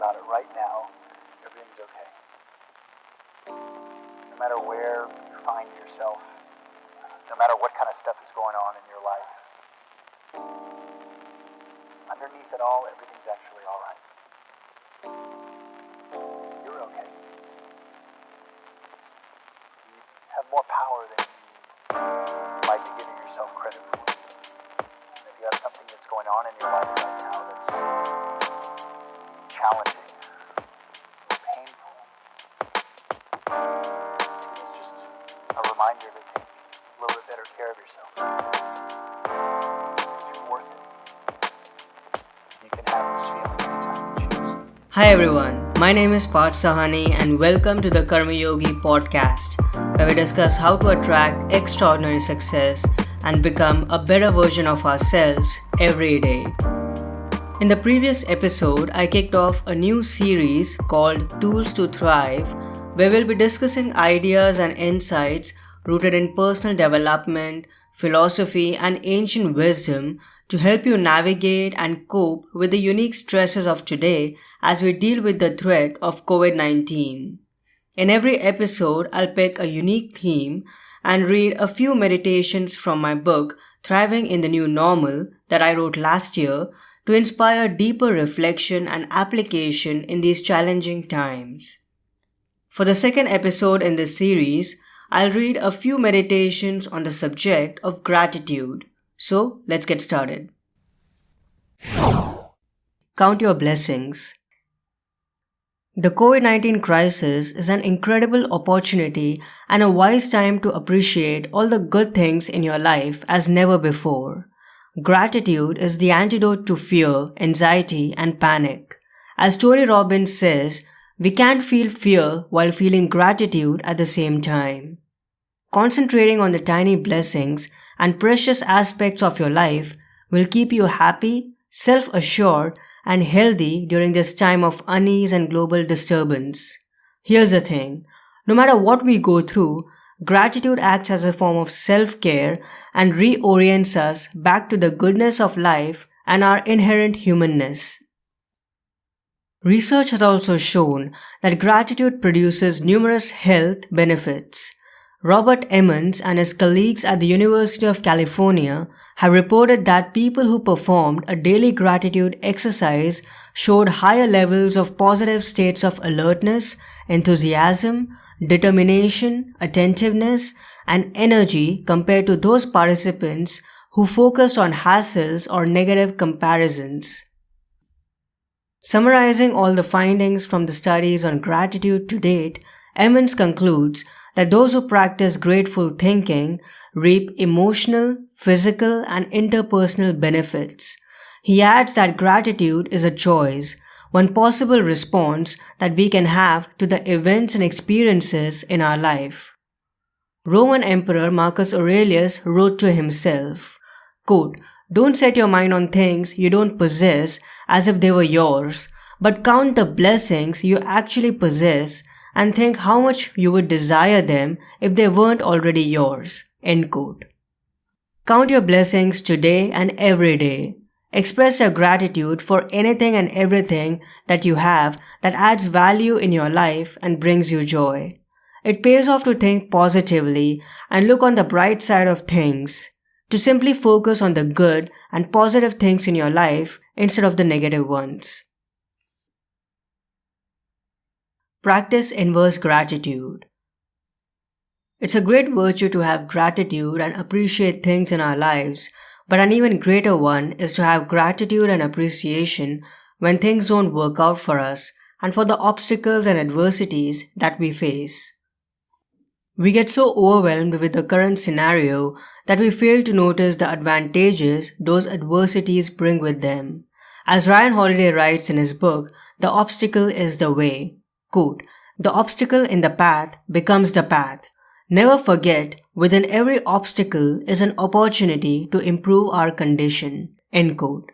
about it right now, everything's okay. No matter where you find yourself, no matter what kind of stuff is going on in your life, underneath it all, everything's actually alright. You're okay. You have more power than you might be giving yourself credit for. And if you have something that's going on in your life right now that's challenging, painful, it's just a reminder to take a little bit better care of yourself. You're worth it. You can have this feeling anytime you choose. Hi everyone, my name is Parth and welcome to the Karma Yogi Podcast, where we discuss how to attract extraordinary success and become a better version of ourselves every day. In the previous episode, I kicked off a new series called Tools to Thrive, where we'll be discussing ideas and insights rooted in personal development, philosophy, and ancient wisdom to help you navigate and cope with the unique stresses of today as we deal with the threat of COVID-19. In every episode, I'll pick a unique theme and read a few meditations from my book, Thriving in the New Normal, that I wrote last year to inspire deeper reflection and application in these challenging times. For the second episode in this series, I'll read a few meditations on the subject of gratitude. So, let's get started. Count your blessings. The COVID-19 crisis is an incredible opportunity and a wise time to appreciate all the good things in your life as never before. Gratitude is the antidote to fear, anxiety, and panic. As Tony Robbins says, we can't feel fear while feeling gratitude at the same time. Concentrating on the tiny blessings and precious aspects of your life will keep you happy, self-assured, and healthy during this time of unease and global disturbance. Here's the thing, no matter what we go through, gratitude acts as a form of self-care and reorients us back to the goodness of life and our inherent humanness. Research has also shown that gratitude produces numerous health benefits. Robert Emmons and his colleagues at the University of California have reported that people who performed a daily gratitude exercise showed higher levels of positive states of alertness, enthusiasm, determination, attentiveness, and energy compared to those participants who focused on hassles or negative comparisons. Summarizing all the findings from the studies on gratitude to date, Emmons concludes that those who practice grateful thinking reap emotional, physical, and interpersonal benefits. He adds that gratitude is a choice, one possible response that we can have to the events and experiences in our life. Roman Emperor Marcus Aurelius wrote to himself, quote, "Don't set your mind on things you don't possess as if they were yours, but count the blessings you actually possess and think how much you would desire them if they weren't already yours." End quote. Count your blessings today and every day. Express your gratitude for anything and everything that you have that adds value in your life and brings you joy. It pays off to think positively and look on the bright side of things, to simply focus on the good and positive things in your life instead of the negative ones. Practice inverse gratitude. It's a great virtue to have gratitude and appreciate things in our lives, but an even greater one is to have gratitude and appreciation when things don't work out for us and for the obstacles and adversities that we face. We get so overwhelmed with the current scenario that we fail to notice the advantages those adversities bring with them. As Ryan Holiday writes in his book, "The obstacle is the way." Quote, "The obstacle in the path becomes the path. Never forget, within every obstacle is an opportunity to improve our condition." End quote.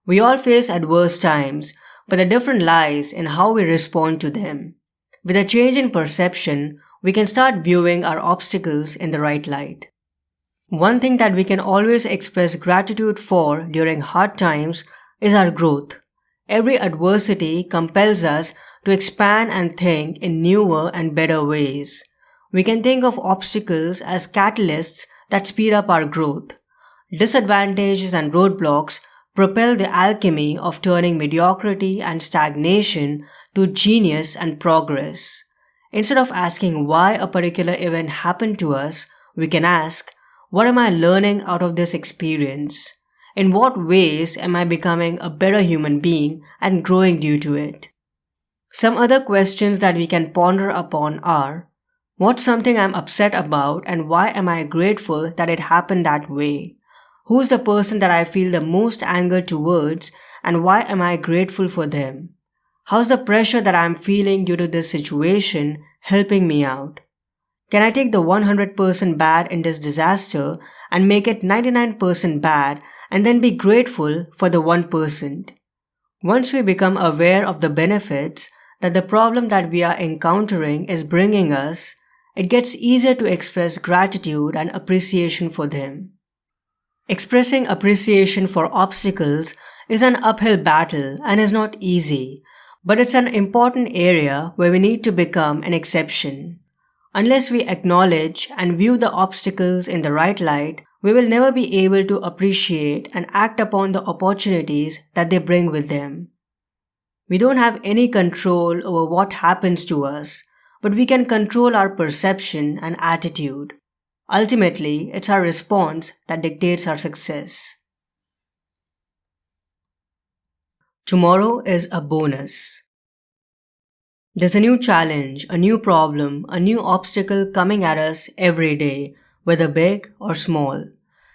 We all face adverse times, but the difference lies in how we respond to them. With a change in perception, we can start viewing our obstacles in the right light. One thing that we can always express gratitude for during hard times is our growth. Every adversity compels us to expand and think in newer and better ways. We can think of obstacles as catalysts that speed up our growth. Disadvantages and roadblocks propel the alchemy of turning mediocrity and stagnation to genius and progress. Instead of asking why a particular event happened to us, we can ask, what am I learning out of this experience? In what ways am I becoming a better human being and growing due to it? Some other questions that we can ponder upon are, what's something I'm upset about and why am I grateful that it happened that way? Who's the person that I feel the most anger towards and why am I grateful for them? How's the pressure that I'm feeling due to this situation helping me out? Can I take the 100% bad in this disaster and make it 99% bad and then be grateful for the 1%? Once we become aware of the benefits that the problem that we are encountering is bringing us, it gets easier to express gratitude and appreciation for them. Expressing appreciation for obstacles is an uphill battle and is not easy, but it's an important area where we need to become an exception. Unless we acknowledge and view the obstacles in the right light, we will never be able to appreciate and act upon the opportunities that they bring with them. We don't have any control over what happens to us, but we can control our perception and attitude. Ultimately, it's our response that dictates our success. Tomorrow is a bonus. There's a new challenge, a new problem, a new obstacle coming at us every day, whether big or small.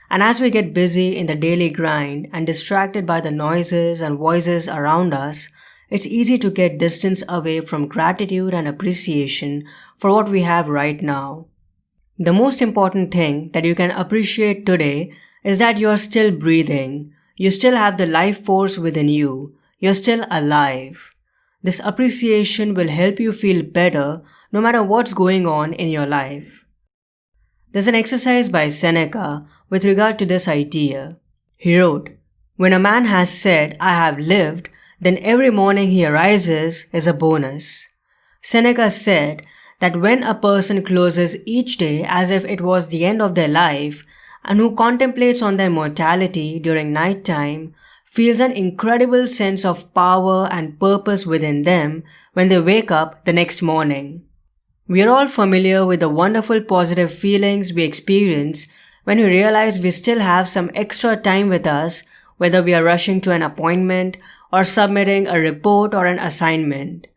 And as we get busy in the daily grind and distracted by the noises and voices around us, it's easy to get distance away from gratitude and appreciation for what we have right now. The most important thing that you can appreciate today is that you are still breathing. You still have the life force within you. You're still alive. This appreciation will help you feel better no matter what's going on in your life. There's an exercise by Seneca with regard to this idea. He wrote, "When a man has said, 'I have lived,' then every morning he arises is a bonus." Seneca said that when a person closes each day as if it was the end of their life and who contemplates on their mortality during night time feels an incredible sense of power and purpose within them when they wake up the next morning. We are all familiar with the wonderful positive feelings we experience when we realize we still have some extra time with us, whether we are rushing to an appointment or submitting a report or an assignment.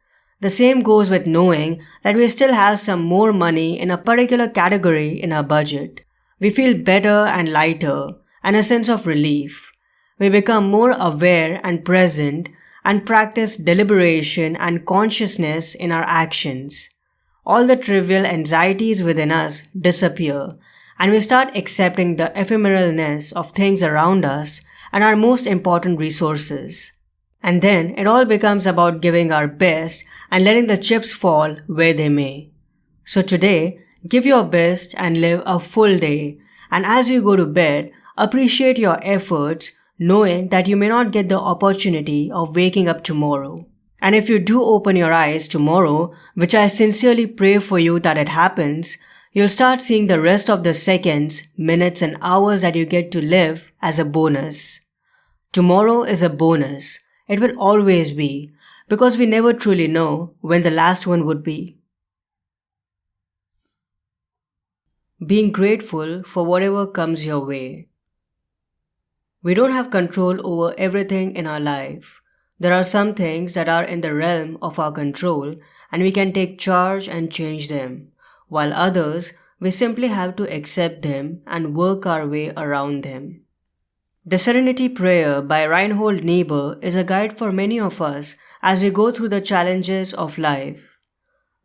The same goes with knowing that we still have some more money in a particular category in our budget. We feel better and lighter and a sense of relief. We become more aware and present and practice deliberation and consciousness in our actions. All the trivial anxieties within us disappear and we start accepting the ephemeralness of things around us and our most important resources. And then it all becomes about giving our best and letting the chips fall where they may. So today, give your best and live a full day. And as you go to bed, appreciate your efforts, knowing that you may not get the opportunity of waking up tomorrow. And if you do open your eyes tomorrow, which I sincerely pray for you that it happens, you'll start seeing the rest of the seconds, minutes and hours that you get to live as a bonus. Tomorrow is a bonus. It will always be, because we never truly know when the last one would be. Being grateful for whatever comes your way. We don't have control over everything in our life. There are some things that are in the realm of our control and we can take charge and change them, while others, we simply have to accept them and work our way around them. The Serenity Prayer by Reinhold Niebuhr is a guide for many of us as we go through the challenges of life.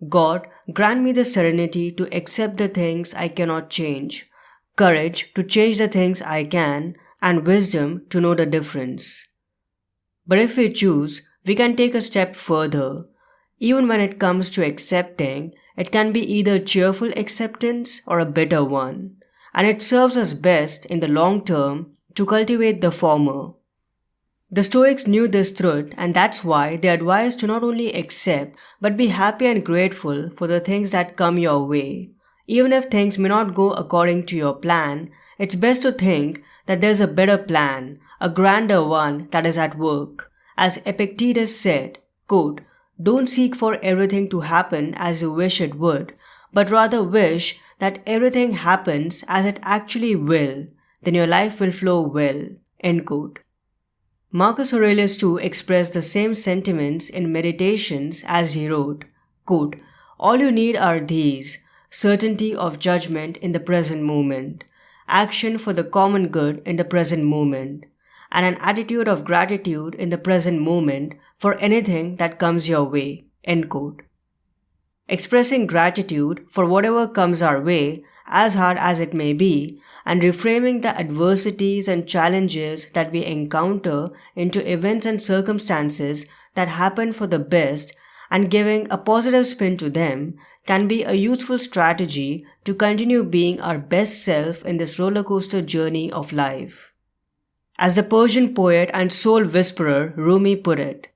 God, grant me the serenity to accept the things I cannot change, courage to change the things I can, and wisdom to know the difference. But if we choose, we can take a step further. Even when it comes to accepting, it can be either cheerful acceptance or a bitter one, and it serves us best in the long term to cultivate the former. The Stoics knew this truth, and that's why they advised to not only accept but be happy and grateful for the things that come your way. Even if things may not go according to your plan, it's best to think that there's a better plan, a grander one that is at work. As Epictetus said, quote, "Don't seek for everything to happen as you wish it would, but rather wish that everything happens as it actually will. Then your life will flow well." End quote. Marcus Aurelius too expressed the same sentiments in Meditations as he wrote, quote, "All you need are these: certainty of judgment in the present moment, action for the common good in the present moment, and an attitude of gratitude in the present moment for anything that comes your way." End quote. Expressing gratitude for whatever comes our way, as hard as it may be, and reframing the adversities and challenges that we encounter into events and circumstances that happen for the best and giving a positive spin to them can be a useful strategy to continue being our best self in this rollercoaster journey of life. As the Persian poet and soul whisperer Rumi put it,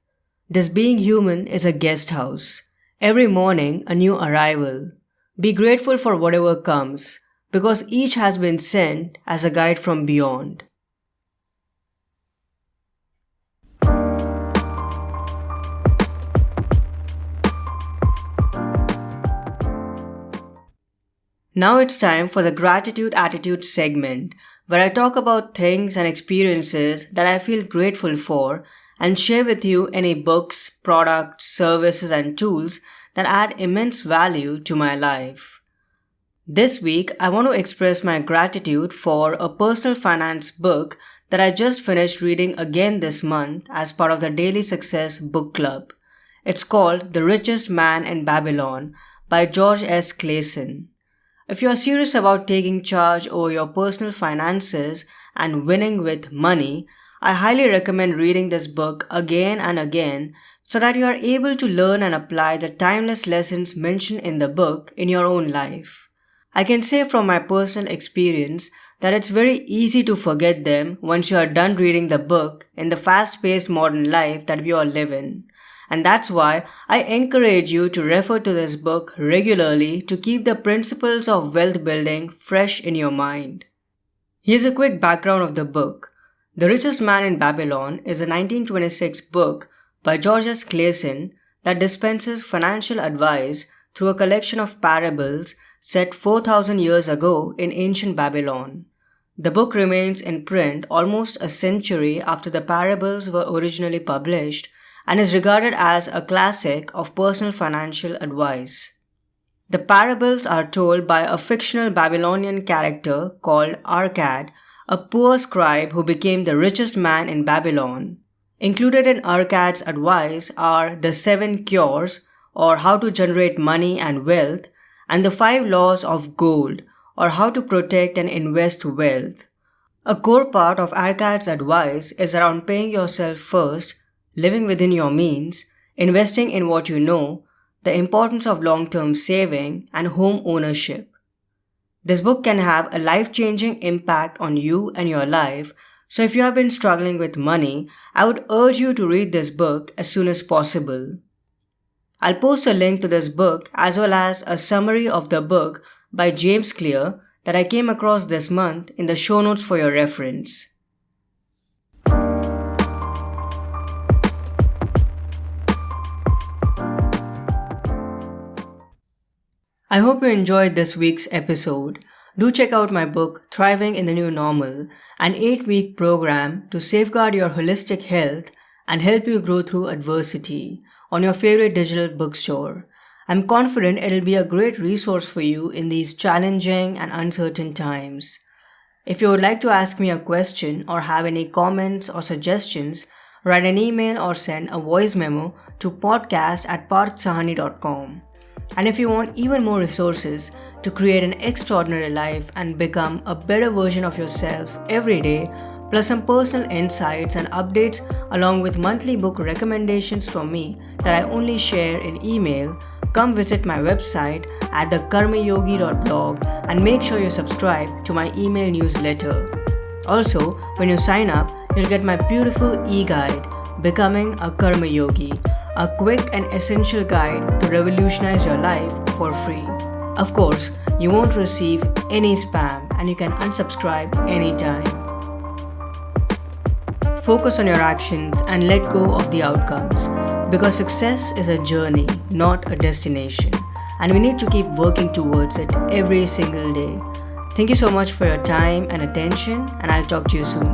"This being human is a guest house. Every morning a new arrival. Be grateful for whatever comes, because each has been sent as a guide from beyond." Now it's time for the Gratitude Attitude segment, where I talk about things and experiences that I feel grateful for and share with you any books, products, services, and tools that add immense value to my life. This week, I want to express my gratitude for a personal finance book that I just finished reading again this month as part of the Daily Success Book Club. It's called The Richest Man in Babylon by George S. Clason. If you are serious about taking charge over your personal finances and winning with money, I highly recommend reading this book again and again so that you are able to learn and apply the timeless lessons mentioned in the book in your own life. I can say from my personal experience that it's very easy to forget them once you are done reading the book in the fast-paced modern life that we all live in. And that's why I encourage you to refer to this book regularly to keep the principles of wealth building fresh in your mind. Here's a quick background of the book. The Richest Man in Babylon is a 1926 book by George S. Clason that dispenses financial advice through a collection of parables set 4,000 years ago in ancient Babylon. The book remains in print almost a century after the parables were originally published and is regarded as a classic of personal financial advice. The parables are told by a fictional Babylonian character called Arcad, a poor scribe who became the richest man in Babylon. Included in Arcad's advice are the 7 cures, or how to generate money and wealth, and the 5 laws of gold, or how to protect and invest wealth. A core part of Arcad's advice is around paying yourself first, living within your means, investing in what you know, the importance of long-term saving, and home ownership. This book can have a life-changing impact on you and your life, so if you have been struggling with money, I would urge you to read this book as soon as possible. I'll post a link to this book as well as a summary of the book by James Clear that I came across this month in the show notes for your reference. I hope you enjoyed this week's episode. Do check out my book, Thriving in the New Normal, an 8-week program to safeguard your holistic health and help you grow through adversity, on your favorite digital bookstore. I'm confident it'll be a great resource for you in these challenging and uncertain times. If you would like to ask me a question or have any comments or suggestions, write an email or send a voice memo to podcast@parthsahani.com. And if you want even more resources to create an extraordinary life and become a better version of yourself every day, plus some personal insights and updates along with monthly book recommendations from me that I only share in email, come visit my website at thekarmayogi.blog and make sure you subscribe to my email newsletter. Also, when you sign up, you'll get my beautiful e-guide, Becoming a Karma Yogi, a quick and essential guide to revolutionize your life for free. Of course, you won't receive any spam and you can unsubscribe anytime. Focus on your actions and let go of the outcomes, because success is a journey, not a destination, and we need to keep working towards it every single day. Thank you so much for your time and attention, and I'll talk to you soon.